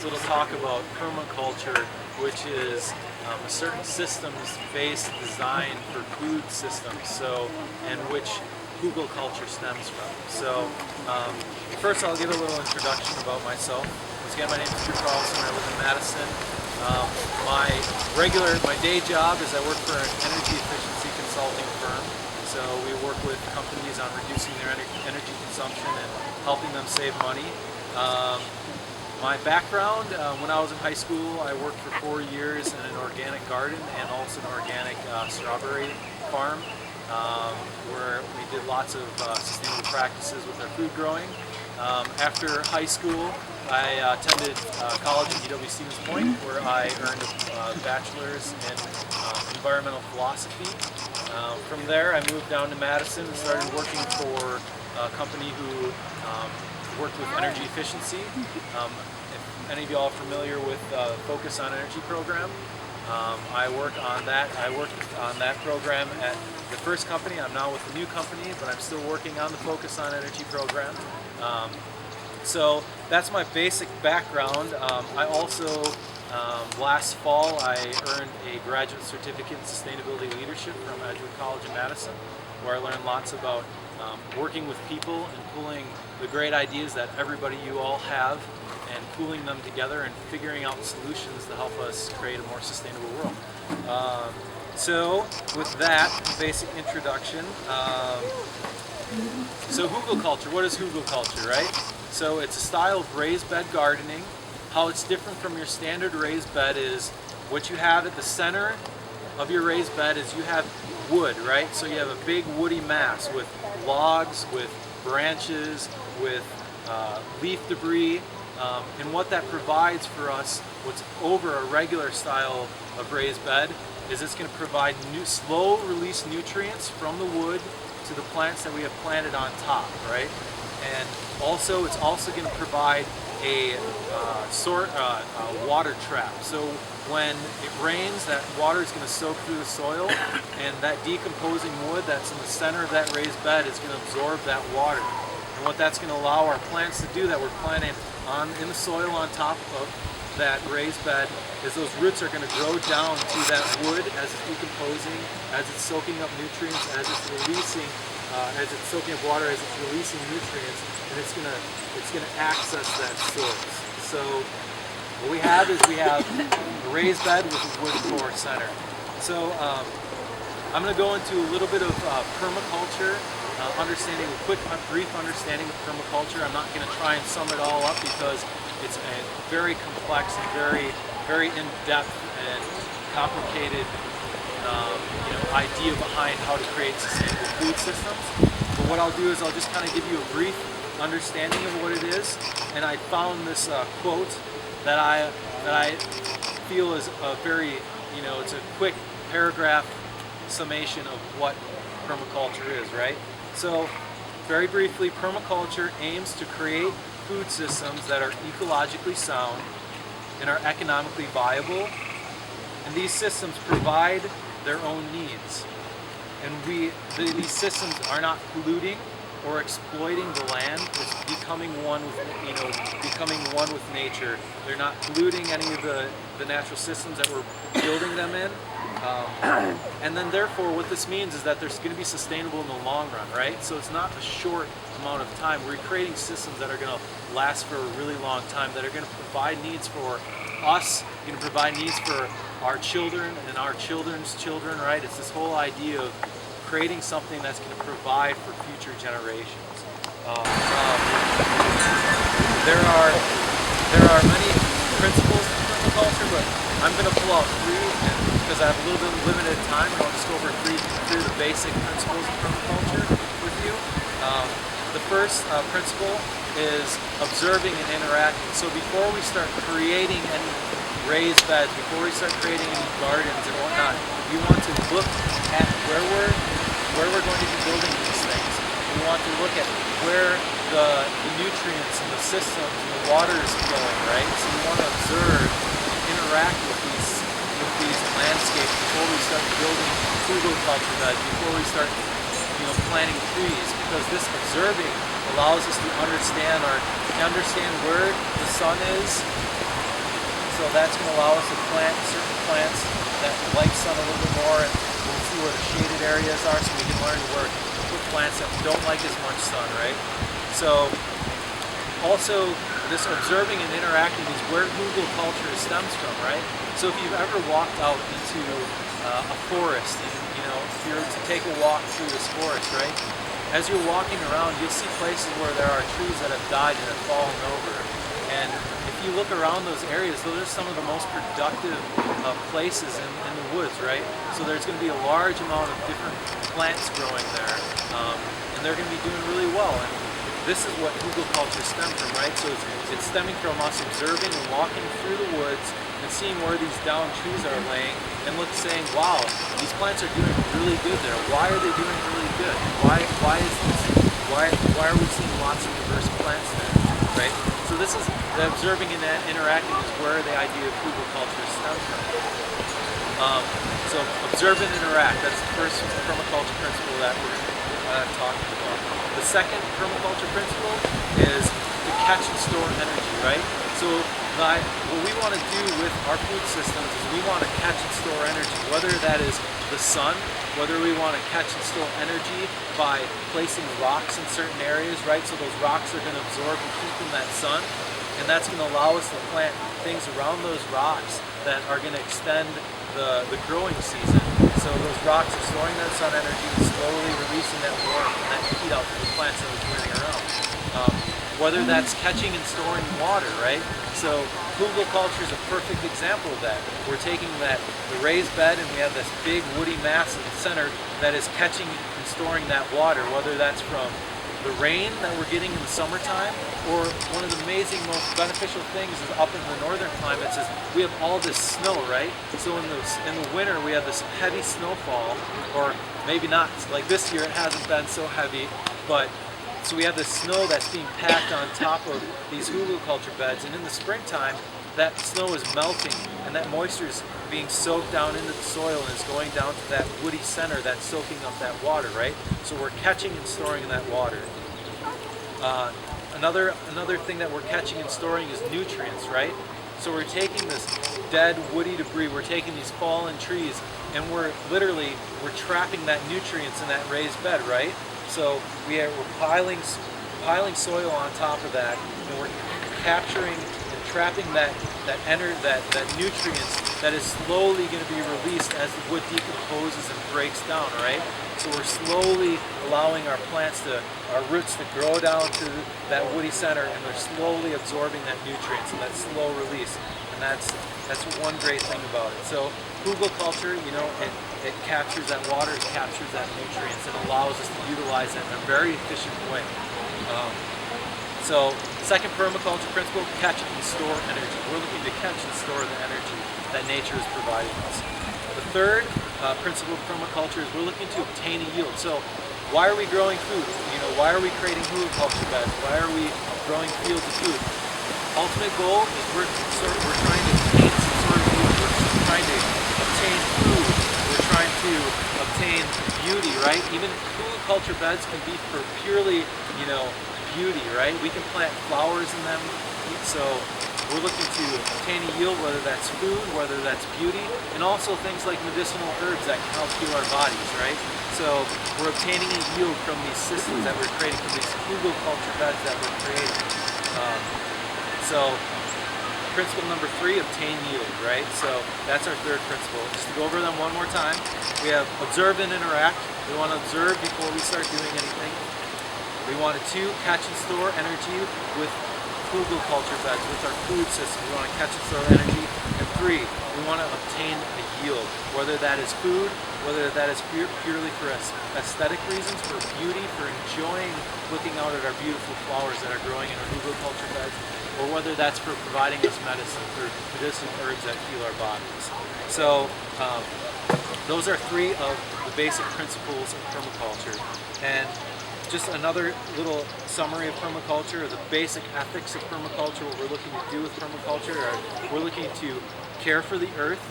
So it'll talk about permaculture, which is a certain systems-based design for food systems, and which Hugelkultur stems from. So first I'll give a little introduction about myself. Once again, my name is Carlson. I live in Madison. My day job is I work for an energy efficiency consulting firm. So we work with companies on reducing their energy consumption and helping them save money. My background, when I was in high school, I worked for 4 years in an organic garden and also an organic strawberry farm, where we did lots of sustainable practices with our food growing. After high school, I attended college at UW-Stevens Point, where I earned a bachelor's in environmental philosophy. From there, I moved down to Madison and started working for a company who worked with energy efficiency. If any of y'all are familiar with the Focus on Energy program, I worked on that program at the first company. I'm now with the new company, but I'm still working on the Focus on Energy program. So that's my basic background. I also, last fall, I earned a graduate certificate in sustainability leadership from College in Madison, where I learned lots about working with people and pulling the great ideas that you all have and pooling them together and figuring out solutions to help us create a more sustainable world. So with that basic introduction, so Hugelkultur, what is Hugelkultur, right? So it's a style of raised bed gardening. How it's different from your standard raised bed is what you have at the center of your raised bed is you have wood, right? So you have a big woody mass with logs, with branches, with leaf debris, and what that provides for us, what's over a regular style of raised bed, is it's going to provide slow release nutrients from the wood to the plants that we have planted on top, right? And also, it's also going to provide a water trap. So when it rains, that water is going to soak through the soil, and that decomposing wood that's in the center of that raised bed is going to absorb that water. And what that's going to allow our plants to do that we're planting in the soil on top of that raised bed is those roots are going to grow down to that wood as it's decomposing, as it's soaking up nutrients, as it's releasing, as it's soaking up water, as it's releasing nutrients, and it's going to access that source. So what we have is a raised bed with a wood floor center. So I'm going to go into a little bit of permaculture, brief understanding of permaculture. I'm not going to try and sum it all up because it's a very complex and very in-depth and complicated idea behind how to create sustainable food systems. But what I'll do is I'll just kind of give you a brief understanding of what it is. And I found this quote that I feel is a very, it's a quick paragraph summation of what permaculture is, right? So very briefly, permaculture aims to create food systems that are ecologically sound and are economically viable, and these systems provide their own needs. And these systems are not polluting or exploiting the land. It's becoming one with nature. They're not polluting any of the natural systems that we're building them in. And then therefore what this means is that they're going to be sustainable in the long run, right? So it's not a short amount of time. We're creating systems that are going to last for a really long time, that are going to provide needs for us, going to provide needs for our children and our children's children, right? It's this whole idea of creating something that's going to provide for future generations. There are many principles in permaculture, but I'm going to pull out three, and because I have a little bit of limited time, I'll just go over three of the basic principles of permaculture with you. The first principle is observing and interacting. So before we start creating any raised beds, before we start creating any gardens and whatnot, we want to look at where we're going to be building these things. We want to look at where the nutrients and the systems and the water is flowing, right? So we want to observe and interact with these landscapes before we start building Hugelkultur beds, before we start planting trees, because this observing allows us to understand where the sun is, So that's going to allow us to plant certain plants that like sun a little bit more, and we'll see where the shaded areas are so we can learn where to put plants that don't like as much sun, right? So also this observing and interacting is where Hugelkultur stems from, right? So if you've ever walked out into a forest, and if you were to take a walk through this forest, right? As you're walking around, you'll see places where there are trees that have died and have fallen over. And if you look around those areas, those are some of the most productive places in the woods, right? So there's going to be a large amount of different plants growing there, and they're going to be doing really well. And this is what Hugelkultur stemmed from, right? So it's stemming from us observing and walking through the woods and seeing where these downed trees are laying, and saying, wow, these plants are doing really good there. Why are they doing really good? Why is this? Why are we seeing lots of diverse plants there, right? So this is the observing and interacting is where the idea of Hugelkultur stems from. So observe and interact. That's the first permaculture principle that we're talking about. The second permaculture principle is to catch and store energy, right? So what we want to do with our food systems is we want to catch and store energy, whether that is the sun, whether we want to catch and store energy by placing rocks in certain areas, right? So those rocks are going to absorb and keep in that sun, and that's going to allow us to plant things around those rocks that are going to extend the growing season. So those rocks are storing that sun energy and slowly releasing that warmth and that heat out to the plants that are moving around. Whether that's catching and storing water, right? So Hugelkultur is a perfect example of that. We're taking the raised bed and we have this big woody mass in the center that is catching and storing that water, whether that's from the rain that we're getting in the summertime, or one of the amazing, most beneficial things is up in the northern climates is we have all this snow, right? So in the winter we have this heavy snowfall, or maybe not, like this year it hasn't been so heavy, but so we have this snow that's being packed on top of these Hugelkultur beds, and in the springtime that snow is melting and that moisture is being soaked down into the soil and is going down to that woody center that's soaking up that water, right? So we're catching and storing that water. Another thing that we're catching and storing is nutrients, right? So we're taking this dead woody debris, we're taking these fallen trees, and we're trapping that nutrients in that raised bed, right? So we're piling soil on top of that, and we're capturing and trapping that nutrients that is slowly going to be released as the wood decomposes and breaks down, right? So we're slowly allowing our roots to grow down to that woody center, and they're slowly absorbing that nutrients and that slow release. And that's one great thing about it. So Hugelkultur, it captures that water, it captures that nutrients, and allows us to utilize it in a very efficient way. So second permaculture principle, catch and store energy. We're looking to catch and store the energy that nature is providing us. The third principle of permaculture is we're looking to obtain a yield. So why are we growing food? Why are we creating Hugelkultur beds? Why are we growing fields of food? Ultimate goal is we're trying to obtain some sort of yield. We're trying to obtain food. We're trying to obtain beauty, right? Even Hugelkultur beds can be for purely, beauty, right? We can plant flowers in them. So we're looking to obtain a yield, whether that's food, whether that's beauty, and also things like medicinal herbs that can help heal our bodies, right? So we're obtaining a yield from these systems that we're creating, from these Hugelkultur beds that we're creating. So principle number 3, obtain yield, right? So that's our third principle. Just to go over them one more time, we have observe and interact. We want to observe before we start doing anything. We want to catch and store energy with Hugelkultur beds, with our food system. We want to catch and store energy. And 3, we want to obtain a yield, whether that is food, whether that is purely for aesthetic reasons, for beauty, for enjoying looking out at our beautiful flowers that are growing in our Hugelkultur beds, or whether that's for providing us medicine through medicinal herbs that heal our bodies. So those are 3 of the basic principles of permaculture. And just another little summary of permaculture, or the basic ethics of permaculture. What we're looking to do with permaculture we're looking to care for the earth,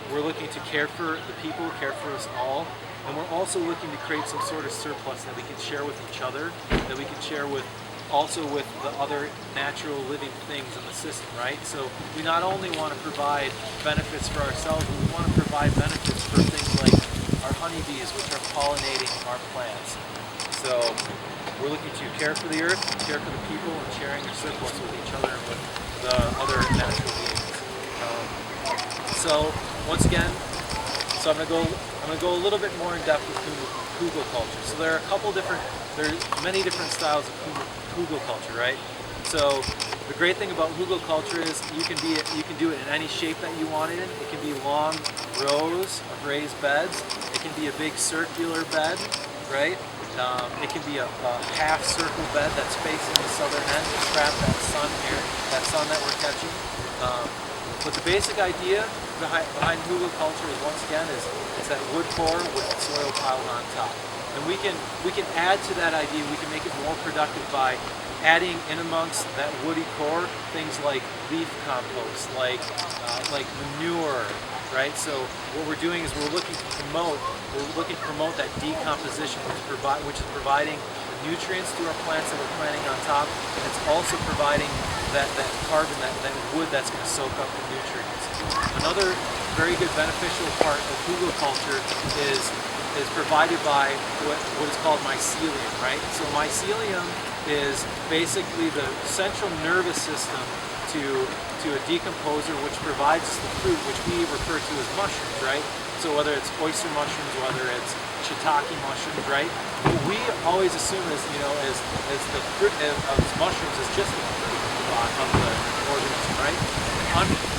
we're looking to care for the people, care for us all, and we're also looking to create some sort of surplus that we can share with each other, that we can share with also with the other natural living things in the system, right? So we not only want to provide benefits for ourselves, but we want to provide benefits for things like our honeybees, which are pollinating our plants. So we're looking to care for the earth, care for the people, and sharing our surplus with each other and with the other natural beings. So once again, I'm gonna go a little bit more in depth with Hugelkultur. So there's many different styles of Hugelkultur, right? So the great thing about Hugelkultur is you can do it in any shape that you want it in. It can be long rows of raised beds. It can be a big circular bed, right? It can be a half circle bed that's facing the southern end to trap that sun that we're catching. But the basic idea behind Hugelkultur is, once again, is that wood core with soil piled on top. And we can add to that idea. We can make it more productive by adding in amongst that woody core things like leaf compost, like manure, right? So what we're doing is we're looking to promote that decomposition, which is providing the nutrients to our plants that we're planting on top, and it's also providing that carbon, that wood that's going to soak up the nutrients. Another very good beneficial part of Hugelkultur is provided by what is called mycelium, right? So mycelium is basically the central nervous system to a decomposer, which provides the fruit, which we refer to as mushrooms, right? So whether it's oyster mushrooms, whether it's shiitake mushrooms, right? What we always assume is, as the fruit of mushrooms is just the fruit of the organism, right?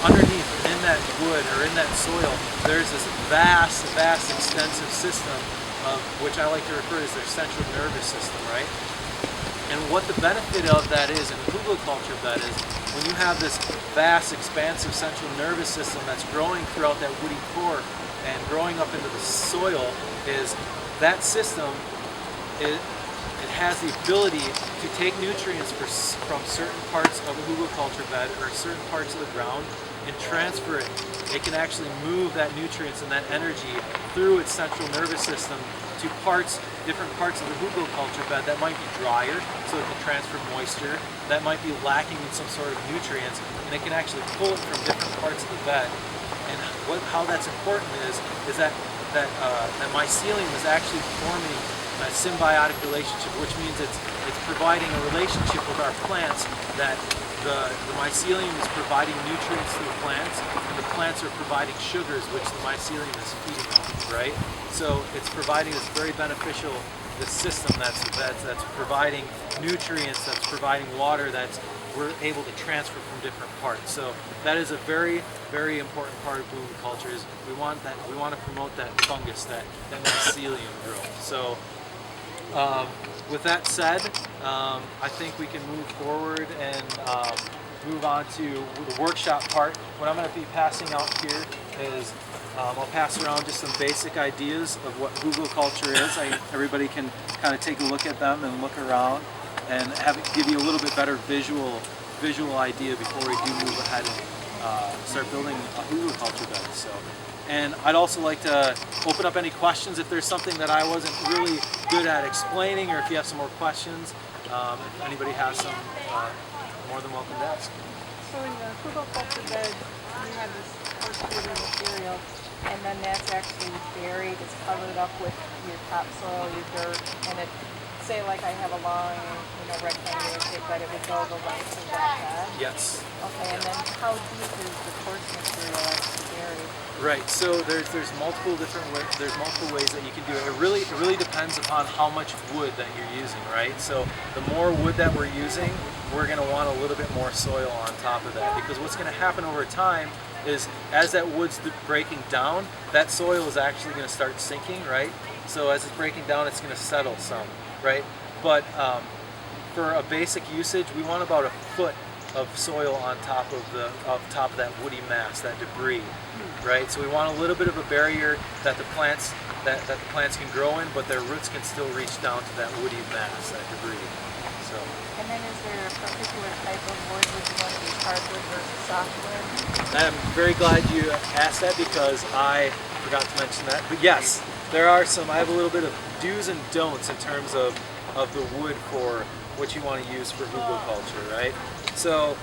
Underneath, in that wood or in that soil, there's this vast, extensive system of which I like to refer to as their central nervous system, right? And what the benefit of that is in Hugelkultur bed is when you have this vast, expansive central nervous system that's growing throughout that woody core and growing up into the soil, is that system, it has the ability to take nutrients from certain parts of a Hugelkultur bed or certain parts of the ground and transfer it. It can actually move that nutrients and that energy through its central nervous system to different parts of the Hugelkultur bed that might be drier, so it can transfer moisture, that might be lacking in some sort of nutrients, and it can actually pull it from different parts of the bed. And how that's important is that mycelium is actually forming a symbiotic relationship, which means it's providing a relationship with our plants, that the mycelium is providing nutrients to the plants, and the plants are providing sugars, which the mycelium is feeding on, right? So it's providing this very beneficial, this system that's providing nutrients, that's providing water, we're able to transfer from different parts. So that is a very, very important part of Hugelkultur. Is we want to promote that fungus, that mycelium growth. So with that said, I think we can move forward and move on to the workshop part. What I'm going to be passing out here is I'll pass around just some basic ideas of what Hugelkultur is. Everybody can kind of take a look at them and look around and give you a little bit better visual idea before we do move ahead and start building a Hugelkultur bed. So. And I'd also like to open up any questions if there's something that I wasn't really good at explaining, or if you have some more questions. If anybody has some, more than welcome to ask. So in the Hugelkultur bed, you have this corrugated material, and then that's actually buried, it's covered up with your topsoil, your dirt, and it, say like I have a long, rectangular shape bed, it would go the length of that bed? Yes. Okay, and then how deep is the coarse material actually buried? Right. So there's multiple ways that you can do it. It really depends upon how much wood that you're using, right? So the more wood that we're using, we're going to want a little bit more soil on top of that, because what's going to happen over time is as that wood's breaking down, that soil is actually going to start sinking, right? So as it's breaking down, it's going to settle some, right? But for a basic usage, we want about a foot of soil on top of that woody mass, that debris, right? So we want a little bit of a barrier that the plants can grow in, but their roots can still reach down to that woody mass, that debris. So. And then is there a particular type of wood? Would you want to use hardwood versus softwood? I'm very glad you asked that, because I forgot to mention that. But yes, there are some. I have a little bit of do's and don'ts in terms of the wood for what you want to use for hugelkultur, right? So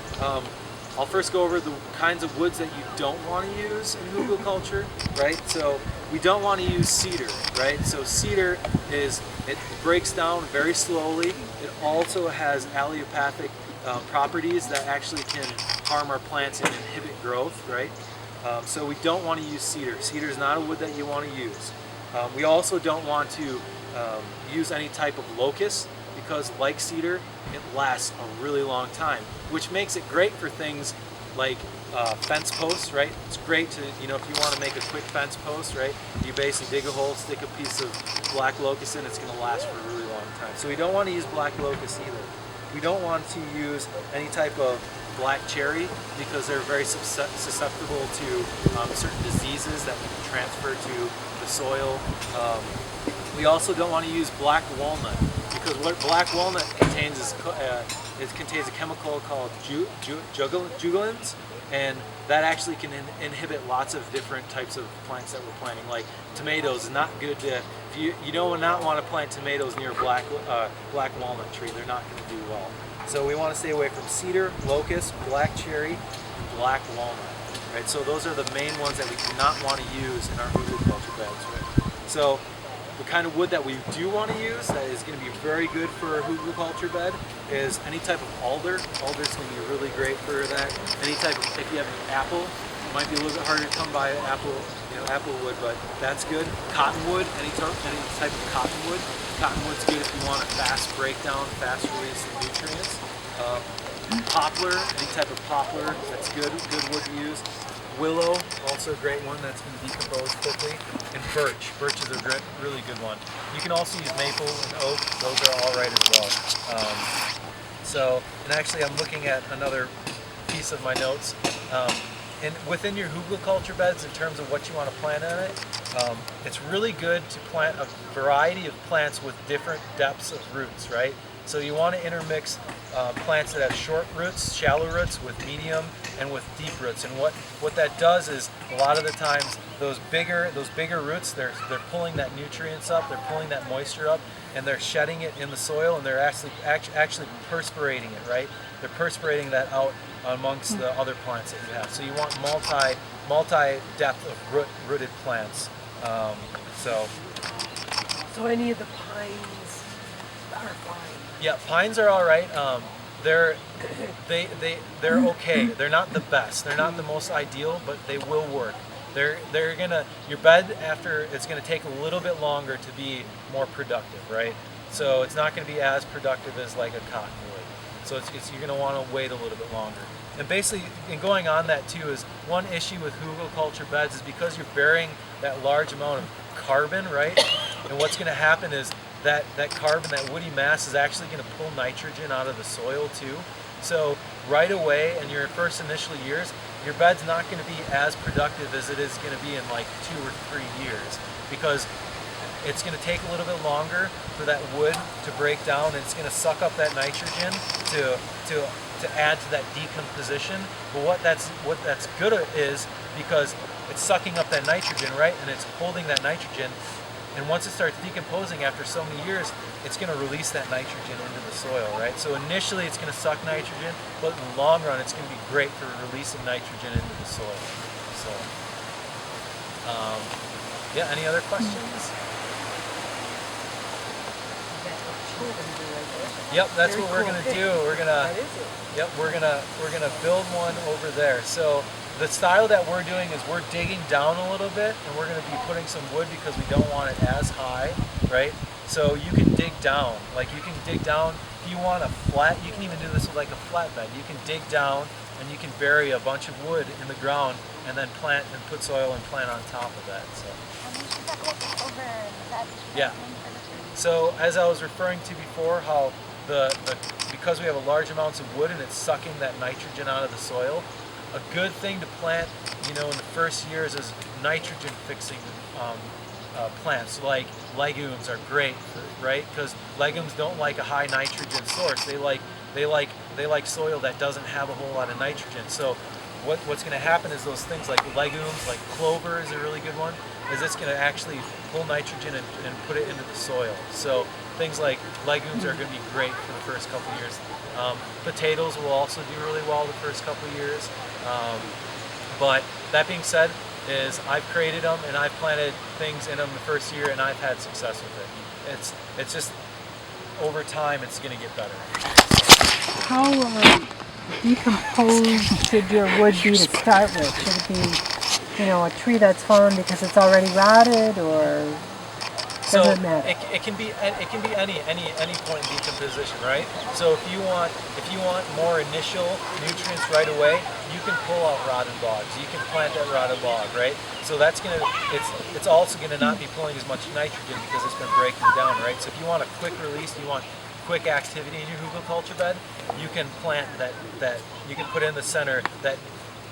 I'll first go over the kinds of woods that you don't want to use in hugelkultur, right? So we don't want to use cedar, right? So cedar it breaks down very slowly. It also has allelopathic properties that actually can harm our plants and inhibit growth, right? So we don't want to use cedar. Cedar is not a wood that you want to use. We also don't want to use any type of locust, because like cedar, it lasts a really long time, which makes it great for things like fence posts, right? It's great to, if you want to make a quick fence post, right? You basically dig a hole, stick a piece of black locust in, it's going to last for a really long time. So we don't want to use black locust either. We don't want to use any type of black cherry, because they're very susceptible to certain diseases that can transfer to the soil. We also don't want to use black walnut, because what black walnut contains is it contains a chemical called juglans, and that actually can inhibit lots of different types of plants that we're planting. Like tomatoes is not good to, you don't not want to plant tomatoes near a black walnut tree. They're not going to do well. So we want to stay away from cedar, locust, black cherry, and black walnut. Right? So those are the main ones that we do not want to use in our hugelkultur beds. Right? So the kind of wood that we do want to use that is going to be very good for a hugelkultur bed is any type of alder. Alder is going to be really great for that. Any type of, if you have an apple, it might be a little bit harder to come by apple wood, but that's good. Cottonwood, any type of cottonwood. Cottonwood's good if you want a fast breakdown, fast release of nutrients. Poplar, any type of poplar, that's good wood to use. Willow, also a great one that's going to decompose quickly. And birch. Birch is a really good one. You can also use maple and oak. Those are all right as well. And actually I'm looking at another piece of my notes. And within your hugelkultur beds, in terms of what you want to plant in it, it's really good to plant a variety of plants with different depths of roots, right? So you want to intermix plants that have short roots, shallow roots, with medium and with deep roots. And what that does is, a lot of the times, those bigger roots, they're pulling that nutrients up, they're pulling that moisture up, and they're shedding it in the soil, and they're actually perspirating it, right? They're perspirating that out amongst the other plants that you have. So you want multi depth of rooted plants. So any of the pines are fine. Yeah, pines are all right. They're okay. They're not the best. They're not the most ideal, but they will work. Your bed after, it's gonna take a little bit longer to be more productive, right? So it's not gonna be as productive as like a cottonwood. So you're gonna want to wait a little bit longer. And basically, in going on that too, is one issue with hugelkultur beds is because you're burying that large amount of carbon, right? And what's going to happen is that carbon, that woody mass, is actually going to pull nitrogen out of the soil too. So right away, in your first initial years, your bed's not going to be as productive as it is going to be in like 2 or 3 years, because it's going to take a little bit longer for that wood to break down, and it's going to suck up that nitrogen to add to that decomposition. But what that's good is, because it's sucking up that nitrogen, right, and it's holding that nitrogen, and once it starts decomposing after so many years, it's going to release that nitrogen into the soil, right? So initially it's going to suck nitrogen, but in the long run it's going to be great for releasing nitrogen into the soil. So, yeah, any other questions? Yep, that's what we're gonna do. We're gonna build one over there. So the style that we're doing is we're digging down a little bit, and we're gonna be putting some wood because we don't want it as high, right? So you can dig down. Like you can dig down. If you want a flat, you can even do this with like a flat bed. You can dig down and you can bury a bunch of wood in the ground and then plant and put soil and plant on top of that. So. Yeah. So as I was referring to before, how because we have a large amounts of wood and it's sucking that nitrogen out of the soil, a good thing to plant, in the first years is nitrogen fixing plants. Like legumes are great, right? Because legumes don't like a high nitrogen source. They like soil that doesn't have a whole lot of nitrogen. So what's going to happen is those things like legumes, like clover is a really good one, is it's going to actually pull nitrogen and put it into the soil. So things like legumes are going to be great for the first couple of years. Potatoes will also do really well the first couple of years. But that being said, is I've created them and I've planted things in them the first year and I've had success with it. It's just over time it's going to get better. How decomposed should your wood be to start with? Should it be, a tree that's fallen because it's already rotted, or does it matter? It can be any point in decomposition, right? So if you want more initial nutrients right away, you can pull out rotted logs. You can plant that rotted log, right? So it's also gonna not be pulling as much nitrogen because it's been breaking down, right? So if you want a quick release, you want quick activity in your hugelkultur bed, you can plant that you can put in the center that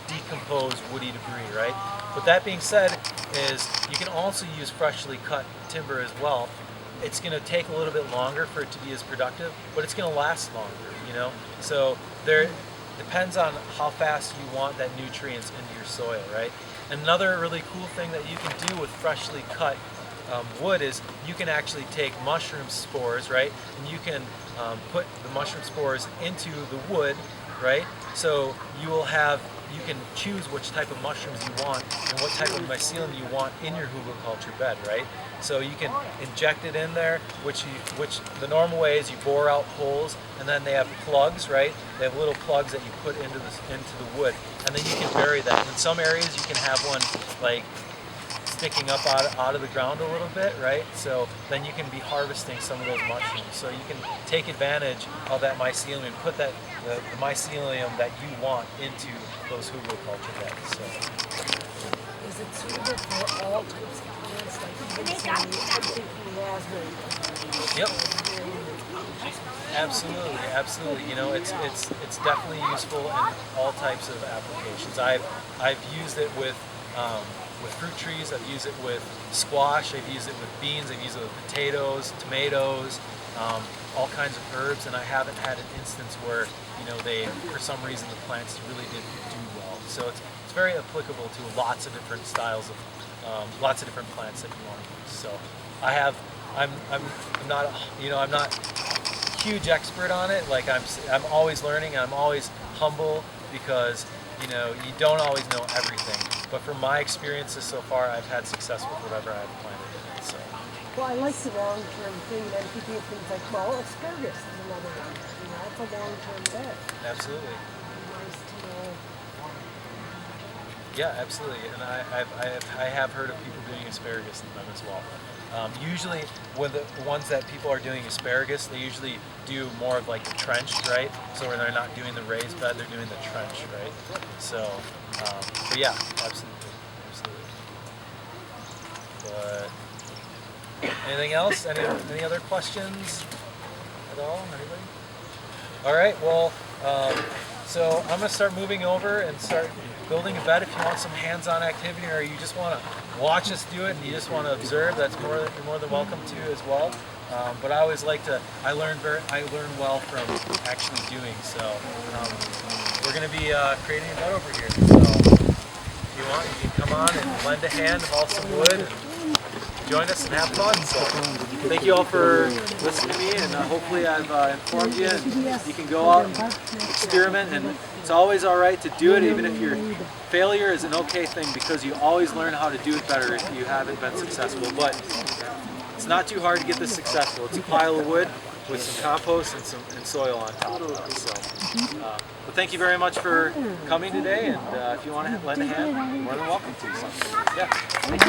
decomposed woody debris, right? But that being said, is you can also use freshly cut timber as well. It's going to take a little bit longer for it to be as productive, but it's going to last longer, So there depends on how fast you want that nutrients into your soil, right? Another really cool thing that you can do with freshly cut wood is you can actually take mushroom spores, right? And you can put the mushroom spores into the wood, right? So you can choose which type of mushrooms you want and what type of mycelium you want in your hugelkultur bed, right? So you can inject it in there, which the normal way is you bore out holes, and then they have plugs, right? They have little plugs that you put into the wood, and then you can bury that. In some areas you can have one like sticking up out of the ground a little bit, right? So then you can be harvesting some of those mushrooms. So you can take advantage of that mycelium and put the mycelium that you want into those hugelkultur beds. So. Is it suitable for all types of plants, like even say raspberry? Yep. Absolutely. It's definitely useful in all types of applications. I've used it with fruit trees. I've used it with squash. I've used it with beans. I've used it with potatoes, tomatoes, all kinds of herbs, and I haven't had an instance where they, for some reason, the plants really didn't do well. So it's very applicable to lots of different styles of lots of different plants that you want to use. So I'm not I'm not a huge expert on it. Like I'm always learning. I'm always humble because you don't always know everything. But from my experiences so far, I've had success with whatever I've planted in it. So. Well, I like the long-term thing. Then if you do things like, asparagus is another one. That's a long-term bet. Absolutely. Nice to know. Yeah, absolutely. And I have heard of people doing asparagus in them as well. Usually, when the ones that people are doing asparagus, they usually do more of like the trench, right? So when they're not doing the raised bed, they're doing the trench, right? So, but yeah, absolutely. But anything else? Any other questions at all? Anybody? All right. Well, so I'm gonna start moving over and start building a bed. If you want some hands-on activity, or you just want to watch us do it and you just want to observe, that's you're more than welcome to as well. But I always like to. I learn well from actually doing. So we're going to be creating a bed over here. So if you want, you can come on and lend a hand, haul some wood, and join us and have fun. So thank you all for listening to me, and hopefully I've informed you. And you can go out and experiment, and it's always all right to do it, even if your failure is an okay thing, because you always learn how to do it better if you haven't been successful. But it's not too hard to get this successful. It's a pile of wood with some compost and soil on top of it. So, but thank you very much for coming today, and if you want to lend a hand, you're more than welcome to. So, yeah, thank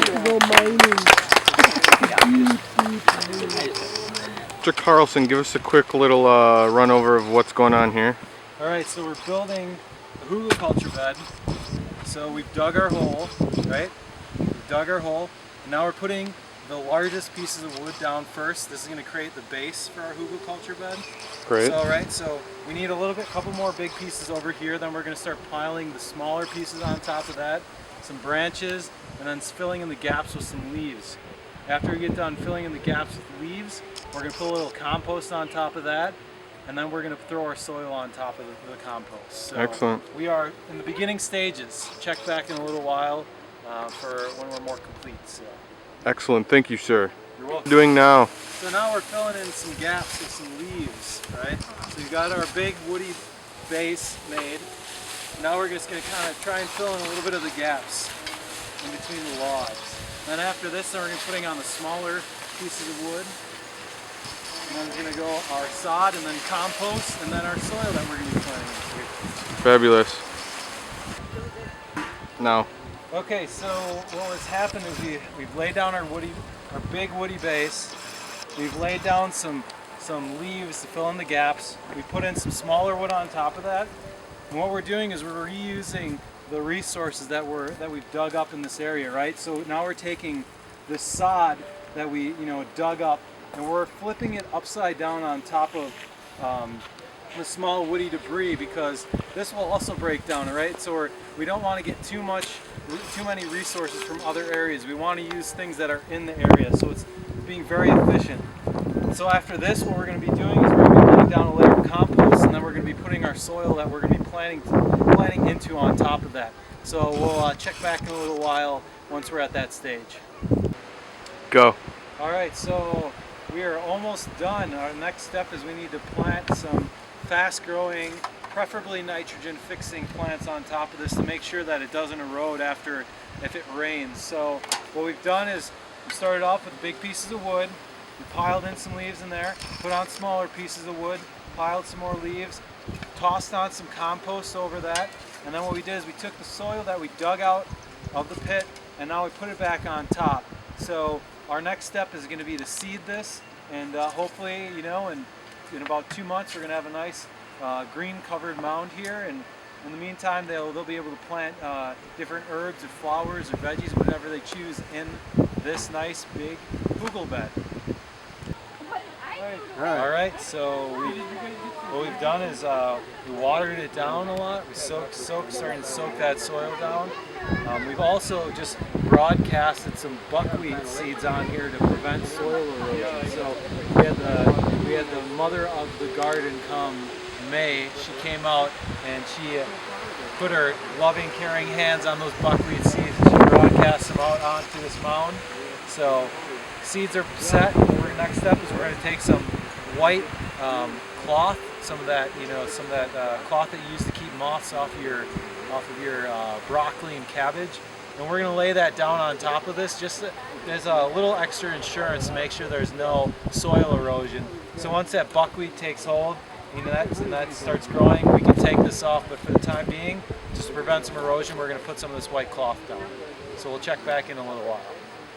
Mr. Carlson, give us a quick little run over of what's going on here. All right, so we're building a hugelkultur bed. So we've dug our hole, right? We've dug our hole, and now we're putting the largest pieces of wood down first. This is going to create the base for our hugelkultur bed. Great. So we need a couple more big pieces over here. Then we're going to start piling the smaller pieces on top of that, some branches, and then filling in the gaps with some leaves. After we get done filling in the gaps with leaves, we're going to put a little compost on top of that, and then we're going to throw our soil on top of the compost. So excellent. We are in the beginning stages. Check back in a little while for when we're more complete. So. Excellent. Thank you, sir. You're welcome. Doing now? So now we're filling in some gaps with some leaves, right? So you got our big woody base made. Now we're just going to kind of try and fill in a little bit of the gaps in between the logs. Then after this, then we're going to be putting on the smaller pieces of wood. And then it's going to go our sod and then compost and then our soil that we're going to be planting into. Fabulous. Now. Okay, so what has happened is we've laid down our big woody base. We've laid down some leaves to fill in the gaps. We put in some smaller wood on top of that. And what we're doing is we're reusing the resources that we've dug up in this area, right? So now we're taking the sod that we dug up and we're flipping it upside down on top of the small woody debris, because this will also break down, right? So we don't want to get too many resources from other areas. We want to use things that are in the area, so it's being very efficient. So after this, what we're going to be doing is we're going to be laying down a layer of compost, and then we're going to be putting our soil that we're going to be planting into on top of that. So we'll check back in a little while once we're at that stage. Go. All right, so we are almost done. Our next step is we need to plant some fast-growing, preferably nitrogen-fixing plants on top of this to make sure that it doesn't erode if it rains. So what we've done is we started off with big pieces of wood. We piled in some leaves in there, put on smaller pieces of wood, piled some more leaves, tossed on some compost over that, and then what we did is we took the soil that we dug out of the pit and now we put it back on top. So our next step is going to be to seed this, and hopefully, in about 2 months we're going to have a nice green covered mound here, and in the meantime they'll be able to plant different herbs or flowers or veggies, whatever they choose, in this nice big Hugel bed. All right, so what we've done is we watered it down a lot. We starting to soak that soil down. We've also just broadcasted some buckwheat seeds on here to prevent soil erosion. So we had the mother of the garden come May. She came out and she put her loving, caring hands on those buckwheat seeds and she broadcast them out onto this mound. So seeds are set. Next step is we're going to take some white cloth, some of that cloth that you use to keep moths off of your broccoli and cabbage, and we're going to lay that down on top of this just as a little extra insurance to make sure there's no soil erosion. So once that buckwheat takes hold and that starts growing, we can take this off, but for the time being, just to prevent some erosion, we're going to put some of this white cloth down. So we'll check back in a little while.